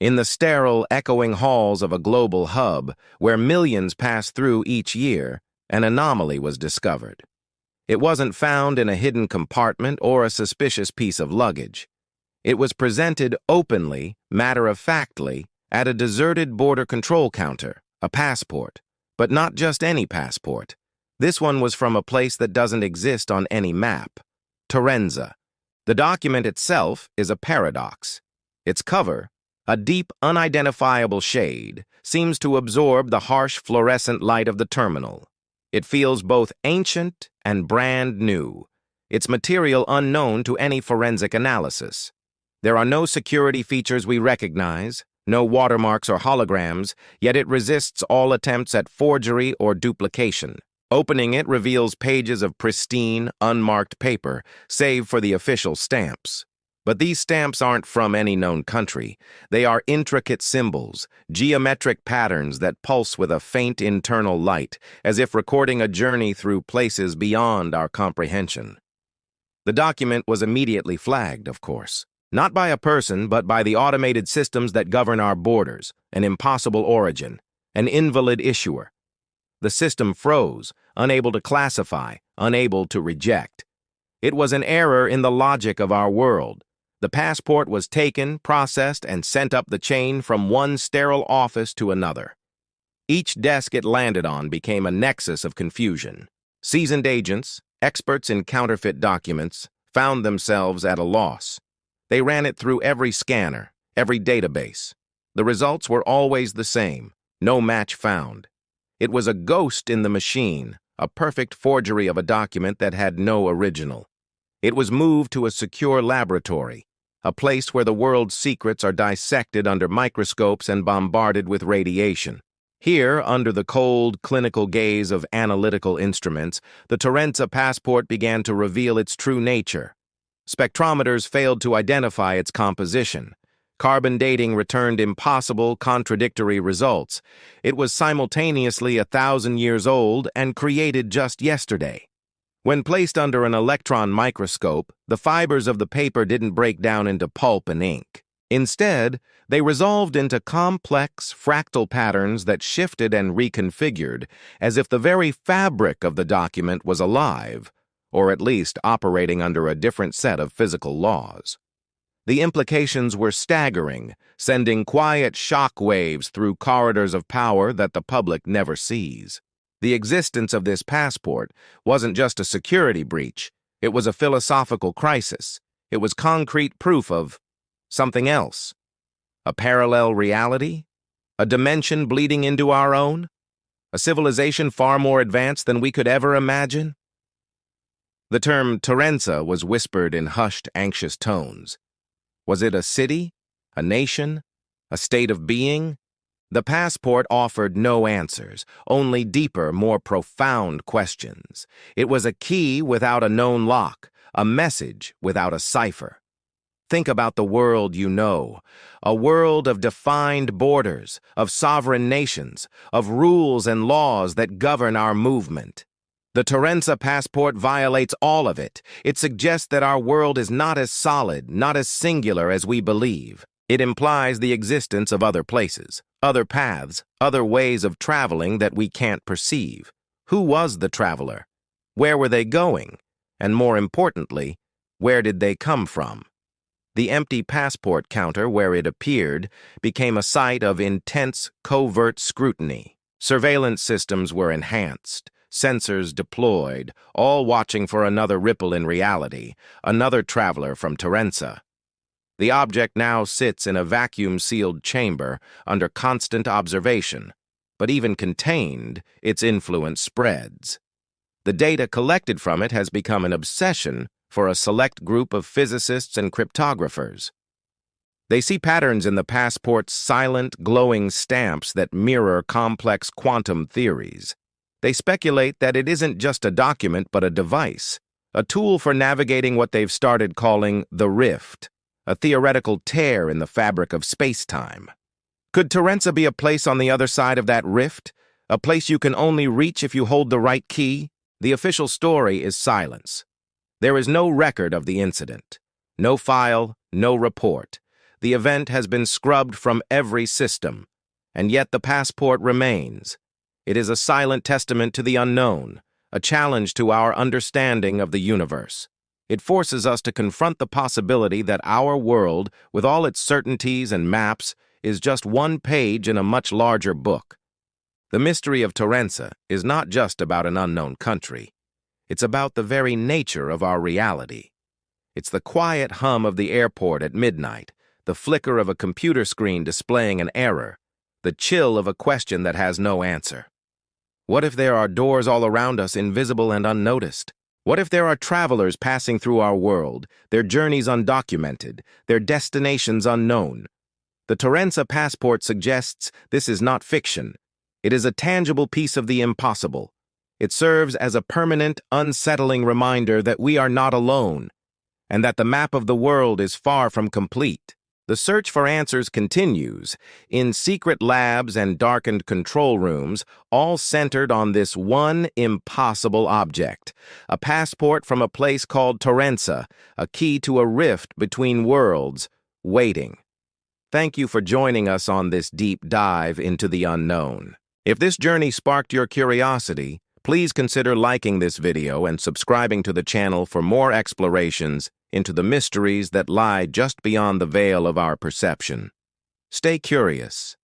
in the sterile, echoing halls of a global hub where millions pass through each year, an anomaly was discovered. It wasn't found in a hidden compartment or a suspicious piece of luggage. It was presented openly, matter-of-factly, at a deserted border control counter, a passport. But not just any passport. This one was from a place that doesn't exist on any map, Torenza. The document itself is a paradox. Its cover, a deep, unidentifiable shade, seems to absorb the harsh fluorescent light of the terminal. It feels both ancient and brand new, its material unknown to any forensic analysis. There are no security features we recognize, no watermarks or holograms, yet it resists all attempts at forgery or duplication. Opening it reveals pages of pristine, unmarked paper, save for the official stamps. But these stamps aren't from any known country. They are intricate symbols, geometric patterns that pulse with a faint internal light, as if recording a journey through places beyond our comprehension. The document was immediately flagged, of course. Not by a person, but by the automated systems that govern our borders, an impossible origin, an invalid issuer. The system froze, unable to classify, unable to reject. It was an error in the logic of our world. The passport was taken, processed, and sent up the chain from one sterile office to another. Each desk it landed on became a nexus of confusion. Seasoned agents, experts in counterfeit documents, found themselves at a loss. They ran it through every scanner, every database. The results were always the same, no match found. It was a ghost in the machine, a perfect forgery of a document that had no original. It was moved to a secure laboratory, a place where the world's secrets are dissected under microscopes and bombarded with radiation. Here, under the cold, clinical gaze of analytical instruments, the Torenza passport began to reveal its true nature. Spectrometers failed to identify its composition. Carbon dating returned impossible, contradictory results. It was simultaneously 1,000 years old and created just yesterday. When placed under an electron microscope, the fibers of the paper didn't break down into pulp and ink. Instead, they resolved into complex, fractal patterns that shifted and reconfigured, as if the very fabric of the document was alive, or at least operating under a different set of physical laws. The implications were staggering, sending quiet shock waves through corridors of power that the public never sees. The existence of this passport wasn't just a security breach, it was a philosophical crisis. It was concrete proof of something else. A parallel reality? A dimension bleeding into our own? A civilization far more advanced than we could ever imagine? The term Torenza was whispered in hushed, anxious tones. Was it a city? A nation? A state of being? The passport offered no answers, only deeper, more profound questions. It was a key without a known lock, a message without a cipher. Think about the world you know, a world of defined borders, of sovereign nations, of rules and laws that govern our movement. The Torenza passport violates all of it. It suggests that our world is not as solid, not as singular as we believe. It implies the existence of other places, other paths, other ways of traveling that we can't perceive. Who was the traveler? Where were they going? And more importantly, where did they come from? The empty passport counter where it appeared became a site of intense, covert scrutiny. Surveillance systems were enhanced, sensors deployed, all watching for another ripple in reality, another traveler from Torenza. The object now sits in a vacuum-sealed chamber under constant observation, but even contained, its influence spreads. The data collected from it has become an obsession for a select group of physicists and cryptographers. They see patterns in the passport's silent, glowing stamps that mirror complex quantum theories. They speculate that it isn't just a document but a device, a tool for navigating what they've started calling the rift, a theoretical tear in the fabric of space-time. Could Torenza be a place on the other side of that rift, a place you can only reach if you hold the right key? The official story is silence. There is no record of the incident, no file, no report. the event has been scrubbed from every system, and yet the passport remains. It is a silent testament to the unknown, a challenge to our understanding of the universe. It forces us to confront the possibility that our world, with all its certainties and maps, is just one page in a much larger book. The mystery of Torenza is not just about an unknown country. It's about the very nature of our reality. It's the quiet hum of the airport at midnight, the flicker of a computer screen displaying an error, the chill of a question that has no answer. What if there are doors all around us, invisible and unnoticed? What if there are travelers passing through our world, their journeys undocumented, their destinations unknown? The Torenza passport suggests this is not fiction. It is a tangible piece of the impossible. It serves as a permanent, unsettling reminder that we are not alone, and that the map of the world is far from complete. The search for answers continues, in secret labs and darkened control rooms, all centered on this one impossible object, a passport from a place called Torenza, a key to a rift between worlds, waiting. Thank you for joining us on this deep dive into the unknown. If this journey sparked your curiosity, please consider liking this video and subscribing to the channel for more explorations into the mysteries that lie just beyond the veil of our perception. Stay curious,